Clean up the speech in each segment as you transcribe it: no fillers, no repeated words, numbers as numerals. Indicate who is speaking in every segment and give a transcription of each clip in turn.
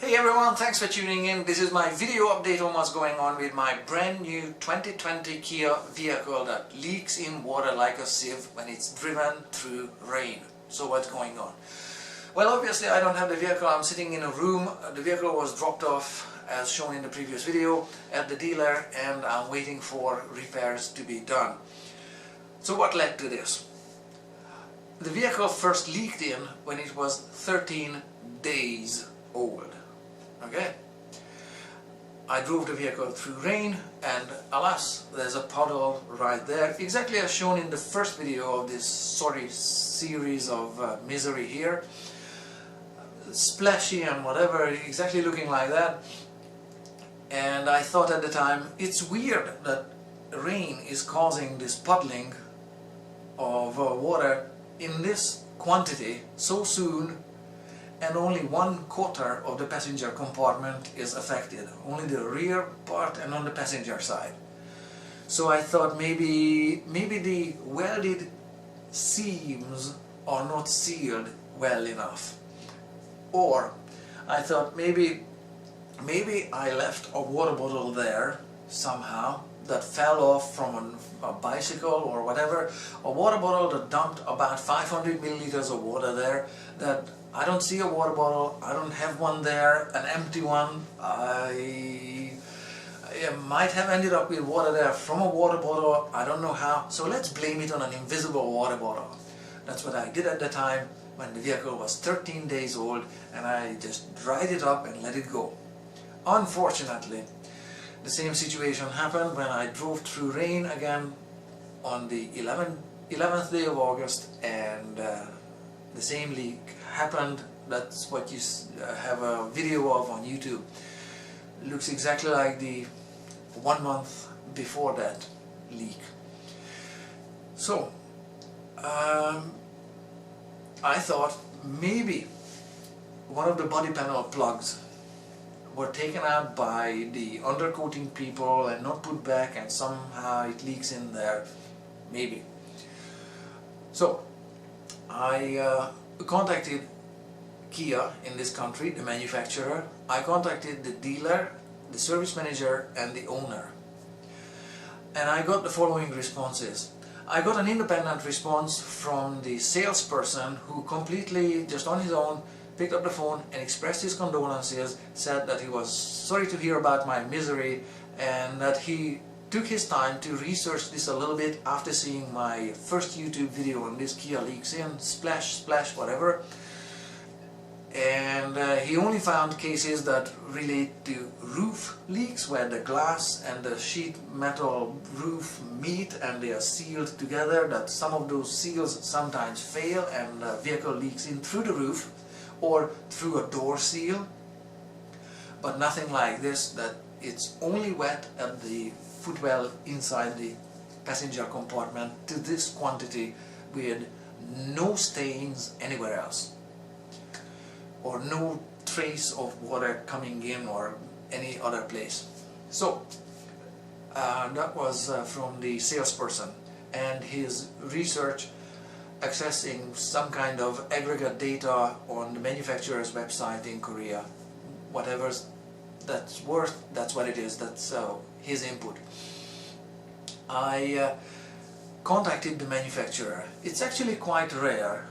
Speaker 1: Hey everyone, thanks for tuning in. This is my video update on what's going on with my brand new 2020 Kia vehicle that leaks in water like a sieve when it's driven through rain. So what's going on? Well, obviously I don't have the vehicle. I'm sitting in a room. The vehicle was dropped off, as shown in the previous video, at the dealer, and I'm waiting for repairs to be done. So what led to this? The vehicle first leaked in when it was 13 days old. Okay, I drove the vehicle through rain, and alas, there's a puddle right there, exactly as shown in the first video of this series of misery here. Splashy and whatever, exactly looking like that. And I thought at the time, it's weird that rain is causing this puddling of water in this quantity so soon, and only 1/4 of the passenger compartment is affected, only the rear part and on the passenger side. So I thought maybe the welded seams are not sealed well enough, or I thought maybe I left a water bottle there somehow that fell off from a bicycle or whatever, a water bottle that dumped about 500 milliliters of water there. That I don't see a water bottle, I don't have one there, an empty one. I might have ended up with water there from a water bottle, I don't know how, so let's blame it on an invisible water bottle. That's what I did at the time when the vehicle was 13 days old, and I just dried it up and let it go. Unfortunately, the same situation happened when I drove through rain again on the 11th day of August, and the same leak happened. That's what you have a video of on YouTube. It looks exactly like the 1 month before that leak. So I thought maybe one of the body panel plugs were taken out by the undercoating people and not put back, and somehow it leaks in there, maybe. So I contacted Kia in this country, the manufacturer. I contacted the dealer, the service manager, and the owner, and I got the following responses. I got an independent response from the salesperson, who completely, just on his own, picked up the phone and expressed his condolences, said that he was sorry to hear about my misery, and that he took his time to research this a little bit after seeing my first YouTube video on this Kia leaks in, splash, splash, whatever. And he only found cases that relate to roof leaks, where the glass and the sheet metal roof meet and they are sealed together, that some of those seals sometimes fail and the vehicle leaks in through the roof or through a door seal. But nothing like this, that it's only wet at the footwell inside the passenger compartment to this quantity, with no stains anywhere else, or no trace of water coming in or any other place. So that was from the salesperson and his research, accessing some kind of aggregate data on the manufacturer's website in Korea. Whatever that's worth, that's what it is, that's his input. I contacted the manufacturer. It's actually quite rare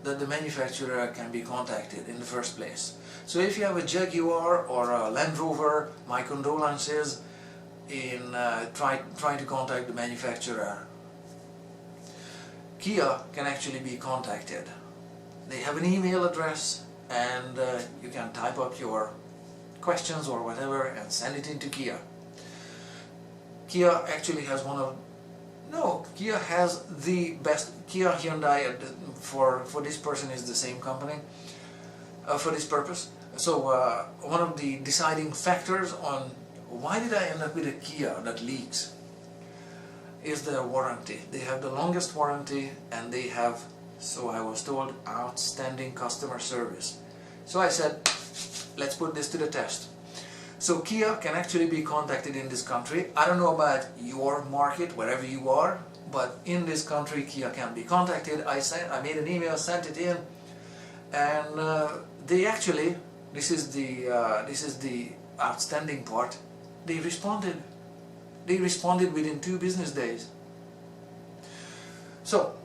Speaker 1: that the manufacturer can be contacted in the first place. So if you have a Jaguar or a Land Rover, my condolences in trying to contact the manufacturer. Kia can actually be contacted. They have an email address, and you can type up your questions or whatever and send it into Kia. Kia actually has Kia has the best. Kia Hyundai for this person is the same company for this purpose. So one of the deciding factors on why did I end up with a Kia that leaks is their warranty. They have the longest warranty, and they have, so I was told, outstanding customer service. So I said, let's put this to the test. So Kia can actually be contacted in this country. I don't know about your market, wherever you are, but in this country Kia can be contacted. I made an email, sent it in, and they actually this is the outstanding part. They responded. They responded within 2 business days. So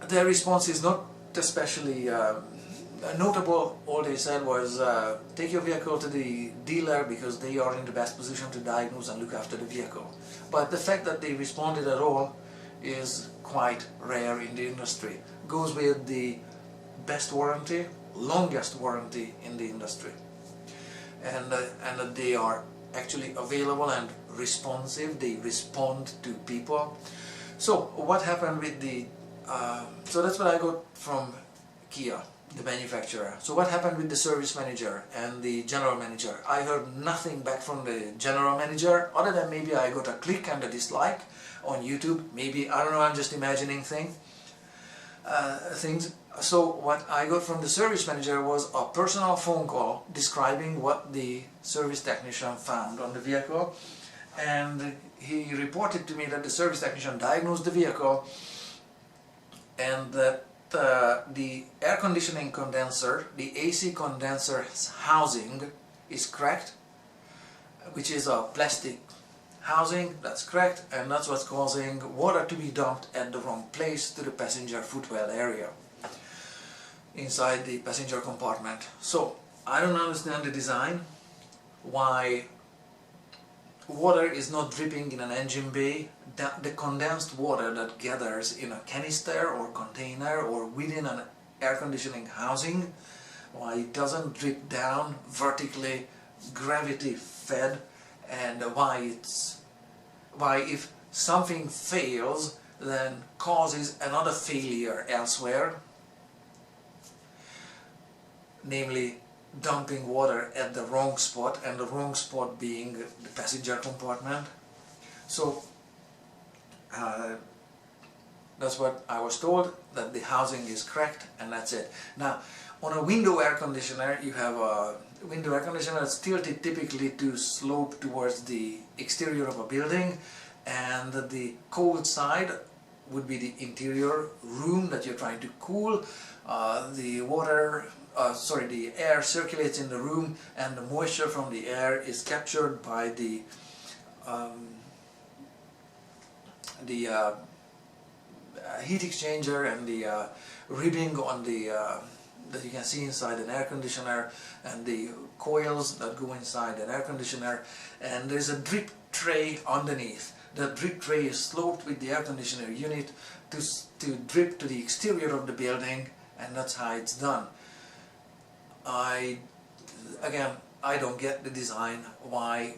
Speaker 1: their response is not especially notable. All they said was take your vehicle to the dealer because they are in the best position to diagnose and look after the vehicle. But the fact that they responded at all is quite rare in the industry. Goes with the best warranty, longest warranty in the industry, and that they are actually available and responsive. They respond to people. So what happened with the so that's what I got from Kia, the manufacturer. So what happened with the service manager and the general manager? I heard nothing back from the general manager, other than maybe I got a click and a dislike on YouTube. Maybe, I don't know, I'm just imagining things. So what I got from the service manager was a personal phone call describing what the service technician found on the vehicle, and he reported to me that the service technician diagnosed the vehicle and that the air conditioning condenser, the AC condenser housing is cracked, which is a plastic housing that's cracked, and that's what's causing water to be dumped at the wrong place to the passenger footwell area inside the passenger compartment. So I don't understand the design, why water is not dripping in an engine bay. The condensed water that gathers in a canister or container or within an air conditioning housing, why it doesn't drip down vertically, gravity fed, and why if something fails then causes another failure elsewhere, namely dumping water at the wrong spot, and the wrong spot being the passenger compartment. So that's what I was told, that the housing is cracked, and that's it. Now, on a window air conditioner, you have a window air conditioner that's tilted typically to slope towards the exterior of a building, and the cold side would be the interior room that you're trying to cool. The air circulates in the room, and the moisture from the air is captured by the heat exchanger and the ribbing on the that you can see inside an air conditioner, and the coils that go inside an air conditioner, and there's a drip tray underneath. The drip tray is sloped with the air conditioner unit to drip to the exterior of the building, and that's how it's done. I don't get the design, why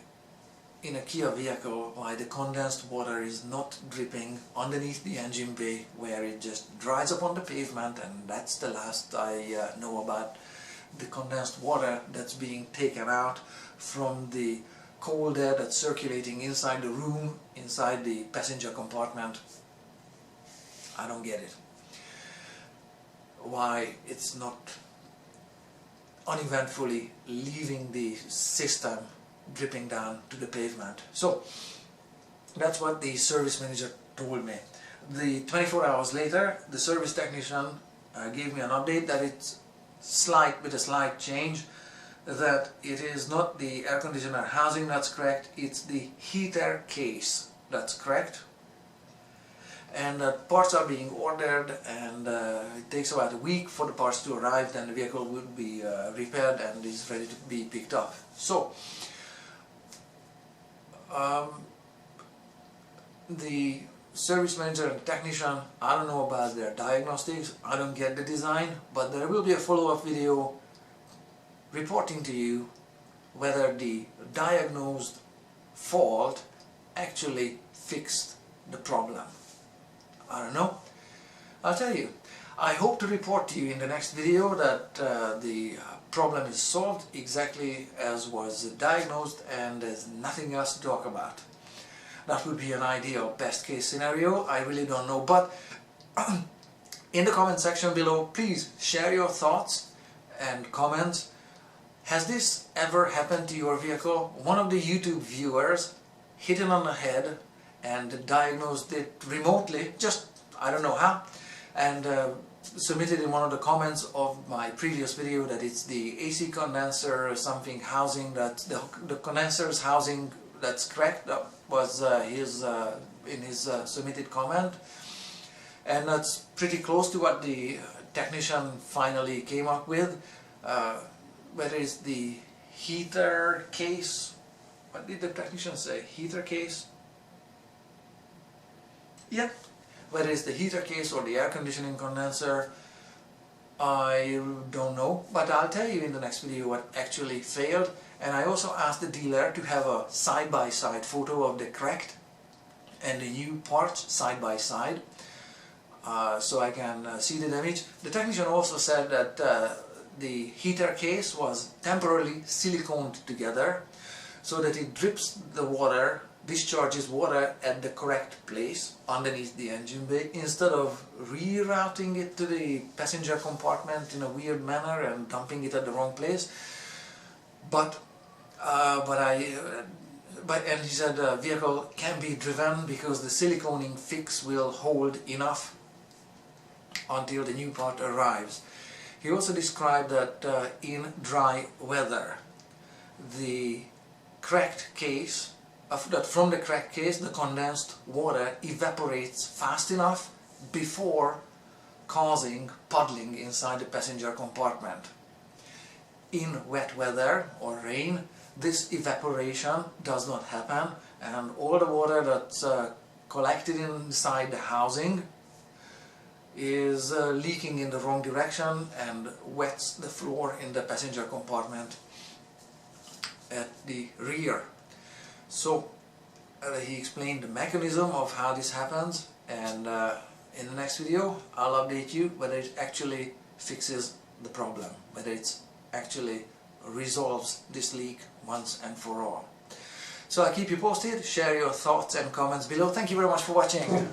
Speaker 1: in a Kia vehicle, why the condensed water is not dripping underneath the engine bay, where it just dries up on the pavement, and that's the last I know about the condensed water that's being taken out from the cold air that's circulating inside the room, inside the passenger compartment. I don't get it. Why it's not uneventfully leaving the system, dripping down to the pavement. So that's what the service manager told me. 24 hours later, the service technician gave me an update that it's with a slight change, that it is not the air conditioner housing that's cracked, it's the heater case that's cracked, and that parts are being ordered, and it takes about a week for the parts to arrive, then the vehicle will be repaired and is ready to be picked up. So the service manager and technician, I don't know about their diagnostics, I don't get the design, but there will be a follow-up video reporting to you whether the diagnosed fault actually fixed the problem. I don't know. I'll tell you. I hope to report to you in the next video that the problem is solved exactly as was diagnosed, and there's nothing else to talk about. That would be an ideal best case scenario. I really don't know, but in the comment section below, please share your thoughts and comments. Has this ever happened to your vehicle? One of the YouTube viewers hit it on the head and diagnosed it remotely, just I don't know how, and submitted in one of the comments of my previous video that it's the AC condenser something housing, that the condenser's housing that's cracked. That was in his submitted comment, and that's pretty close to what the technician finally came up with. Whether it's the heater case, what did the technician say? Heater case? Yeah. Whether it's the heater case or the air conditioning condenser, I don't know, but I'll tell you in the next video what actually failed. And I also asked the dealer to have a side-by-side photo of the cracked and the new parts side-by-side, so I can see the damage. The technician also said that the heater case was temporarily siliconed together so that it drips the water, discharges water at the correct place underneath the engine bay, instead of rerouting it to the passenger compartment in a weird manner and dumping it at the wrong place. And he said the vehicle can be driven because the siliconing fix will hold enough until the new part arrives. He also described that in dry weather, the cracked case, that from the cracked case the condensed water evaporates fast enough before causing puddling inside the passenger compartment. In wet weather or rain, this evaporation does not happen, and all the water that's collected inside the housing is leaking in the wrong direction and wets the floor in the passenger compartment at the rear. So he explained the mechanism of how this happens, and in the next video I'll update you whether it actually fixes the problem, whether it actually resolves this leak once and for all. So I'll keep you posted. Share your thoughts and comments below. Thank you very much for watching.